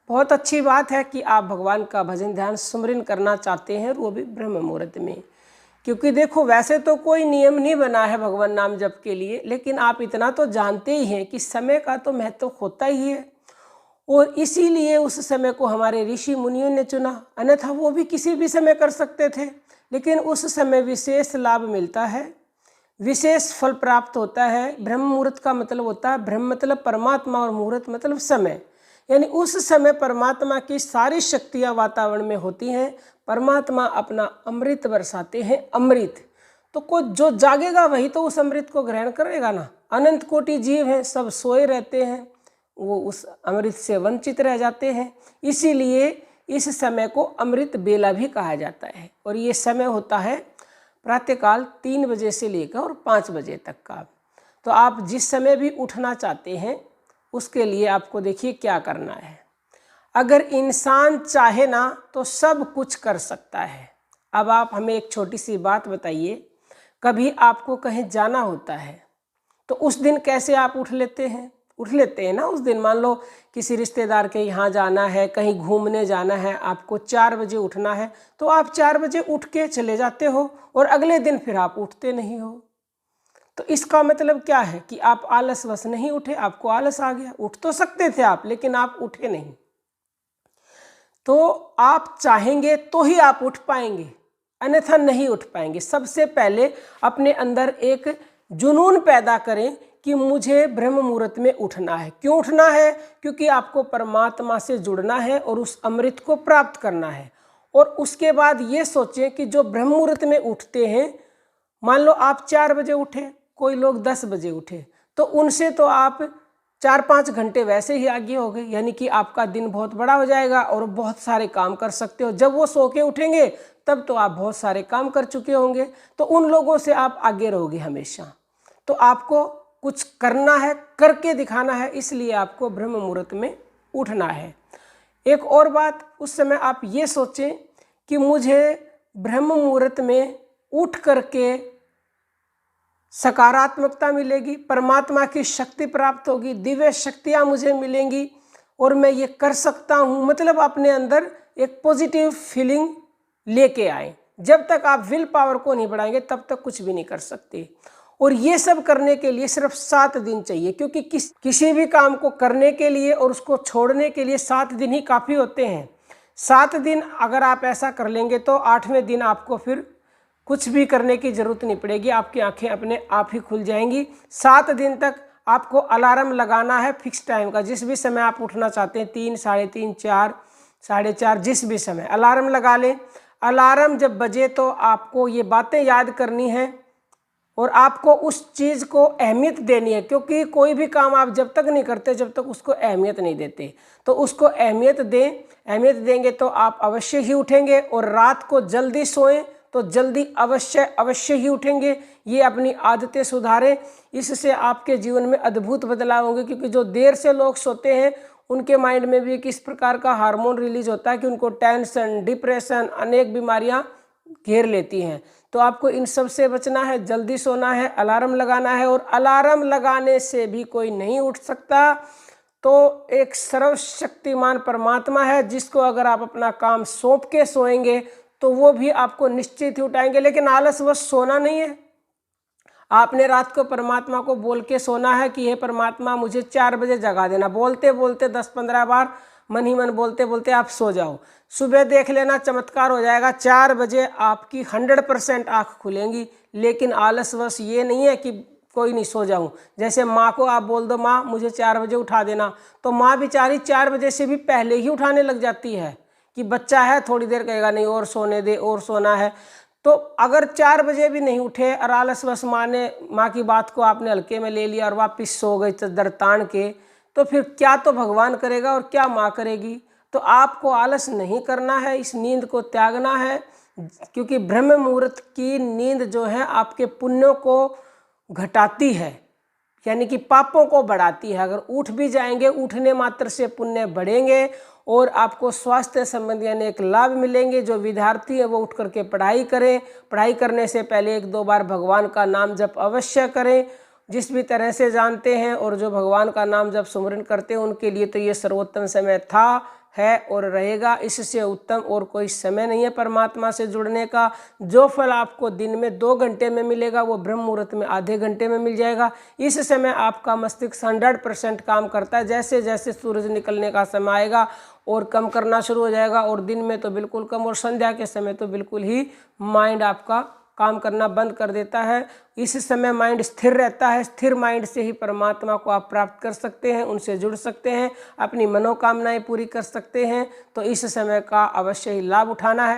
बहुत अच्छी बात है कि आप भगवान का भजन ध्यान सुमरन करना चाहते हैं, वो भी ब्रह्म मुहूर्त में। क्योंकि देखो, वैसे तो कोई नियम नहीं बना है भगवान नाम जप के लिए, लेकिन आप इतना तो जानते ही हैं कि समय का तो महत्व होता ही है, और इसीलिए उस समय को हमारे ऋषि मुनियों ने चुना। अन्यथा वो भी किसी भी समय कर सकते थे, लेकिन उस समय विशेष लाभ मिलता है, विशेष फल प्राप्त होता है। ब्रह्म मुहूर्त का मतलब होता है, ब्रह्म मतलब परमात्मा और मुहूर्त मतलब समय, यानी उस समय परमात्मा की सारी शक्तियाँ वातावरण में होती हैं। परमात्मा अपना अमृत बरसाते हैं, अमृत। तो को जो जागेगा वही तो उस अमृत को ग्रहण करेगा ना। अनंत कोटि जीव हैं, सब सोए रहते हैं, वो उस अमृत से वंचित रह जाते हैं। इसीलिए इस समय को अमृत बेला भी कहा जाता है। और ये समय होता है प्रातःकाल 3 बजे से लेकर और 5 बजे तक का। तो आप जिस समय भी उठना चाहते हैं उसके लिए आपको देखिए क्या करना है। अगर इंसान चाहे ना तो सब कुछ कर सकता है। अब आप हमें एक छोटी सी बात बताइए, कभी आपको कहीं जाना होता है तो उस दिन कैसे आप उठ लेते हैं? उठ लेते हैं ना उस दिन। मान लो किसी रिश्तेदार के यहाँ जाना है, कहीं घूमने जाना है, आपको 4 बजे उठना है, तो आप 4 बजे उठ के चले जाते हो और अगले दिन फिर आप उठते नहीं हो। तो इसका मतलब क्या है कि आप आलसवश नहीं उठे, आपको आलस आ गया। उठ तो सकते थे आप, लेकिन आप उठे नहीं। तो आप चाहेंगे तो ही आप उठ पाएंगे, अन्यथा नहीं उठ पाएंगे। सबसे पहले अपने अंदर एक जुनून पैदा करें कि मुझे ब्रह्म मुहूर्त में उठना है। क्यों उठना है? क्योंकि आपको परमात्मा से जुड़ना है और उस अमृत को प्राप्त करना है। और उसके बाद ये सोचें कि जो ब्रह्म मुहूर्त में उठते हैं, मान लो आप 4 बजे उठे, कोई लोग 10 बजे उठे, तो उनसे तो आप 4-5 घंटे वैसे ही आगे हो गए, यानी कि आपका दिन बहुत बड़ा हो जाएगा और बहुत सारे काम कर सकते हो। जब वो सो के उठेंगे तब तो आप बहुत सारे काम कर चुके होंगे, तो उन लोगों से आप आगे रहोगे हमेशा। तो आपको कुछ करना है, करके दिखाना है, इसलिए आपको ब्रह्म मुहूर्त में उठना है। एक और बात, उस समय आप ये सोचें कि मुझे ब्रह्म मुहूर्त में उठ करके सकारात्मकता मिलेगी, परमात्मा की शक्ति प्राप्त होगी, दिव्य शक्तियाँ मुझे मिलेंगी और मैं ये कर सकता हूँ। मतलब अपने अंदर एक पॉजिटिव फीलिंग लेके आए। जब तक आप विल पावर को नहीं बढ़ाएंगे तब तक कुछ भी नहीं कर सकते। और ये सब करने के लिए सिर्फ 7 दिन चाहिए, क्योंकि किसी भी काम को करने के लिए और उसको छोड़ने के लिए 7 दिन ही काफ़ी होते हैं। 7 दिन अगर आप ऐसा कर लेंगे तो 8वें दिन आपको फिर कुछ भी करने की ज़रूरत नहीं पड़ेगी, आपकी आंखें अपने आप ही खुल जाएंगी। 7 दिन तक आपको अलार्म लगाना है फिक्स टाइम का। जिस भी समय आप उठना चाहते हैं, 3, 3:30, 4, 4:30, जिस भी समय अलार्म लगा लें। अलार्म जब बजे तो आपको ये बातें याद करनी है और आपको उस चीज़ को अहमियत देनी है, क्योंकि कोई भी काम आप जब तक नहीं करते जब तक उसको अहमियत नहीं देते। तो उसको अहमियत दें, अहमियत देंगे तो आप अवश्य ही उठेंगे। और रात को जल्दी सोएं तो जल्दी अवश्य ही उठेंगे। ये अपनी आदतें सुधारें, इससे आपके जीवन में अद्भुत बदलाव होंगे। क्योंकि जो देर से लोग सोते हैं उनके माइंड में भी किस प्रकार का हार्मोन रिलीज होता है कि उनको टेंशन, डिप्रेशन, अनेक बीमारियां घेर लेती हैं। तो आपको इन सब से बचना है, जल्दी सोना है, अलार्म लगाना है। और अलार्म लगाने से भी कोई नहीं उठ सकता, तो एक सर्वशक्तिमान परमात्मा है जिसको अगर आप अपना काम सौंप के सोएंगे तो वो भी आपको निश्चित ही उठाएंगे। लेकिन आलसवश सोना नहीं है। आपने रात को परमात्मा को बोल के सोना है कि हे परमात्मा मुझे 4 बजे जगा देना। बोलते बोलते 10-15 बार मन ही मन बोलते बोलते आप सो जाओ। सुबह देख लेना चमत्कार हो जाएगा, 4 बजे आपकी 100% आँख खुलेंगी। लेकिन आलसवश ये नहीं है कि कोई नहीं सो जाऊं। जैसे माँ को आप बोल दो माँ मुझे 4 बजे उठा देना, तो माँ बेचारी 4 बजे से भी पहले ही उठाने लग जाती है कि बच्चा है, थोड़ी देर कहेगा नहीं और सोने दे, और सोना है। तो अगर 4 बजे भी नहीं उठे और आलसवश माँ की बात को आपने हल्के में ले लिया और वापस सो गई चद्दर तान के, तो फिर क्या तो भगवान करेगा और क्या माँ करेगी। तो आपको आलस नहीं करना है, इस नींद को त्यागना है। क्योंकि ब्रह्म मुहूर्त की नींद जो है आपके पुण्यों को घटाती है, यानी कि पापों को बढ़ाती है। अगर उठ भी जाएंगे, उठने मात्र से पुण्य बढ़ेंगे और आपको स्वास्थ्य संबंधी अनेक लाभ मिलेंगे। जो विद्यार्थी है वो उठ करके पढ़ाई करें। पढ़ाई करने से पहले 1-2 बार भगवान का नाम जप अवश्य करें, जिस भी तरह से जानते हैं। और जो भगवान का नाम जप सुमरन करते हैं उनके लिए तो ये सर्वोत्तम समय था, है और रहेगा। इससे उत्तम और कोई समय नहीं है परमात्मा से जुड़ने का। जो फल आपको दिन में 2 घंटे में मिलेगा वो ब्रह्म मुहूर्त में आधे घंटे में मिल जाएगा। इस समय आपका मस्तिष्क 100% काम करता है। जैसे जैसे सूरज निकलने का समय आएगा और कम करना शुरू हो जाएगा, और दिन में तो बिल्कुल कम, और संध्या के समय तो बिल्कुल ही माइंड आपका काम करना बंद कर देता है। इस समय माइंड स्थिर रहता है। स्थिर माइंड से ही परमात्मा को आप प्राप्त कर सकते हैं, उनसे जुड़ सकते हैं, अपनी मनोकामनाएं पूरी कर सकते हैं। तो इस समय का अवश्य ही लाभ उठाना है।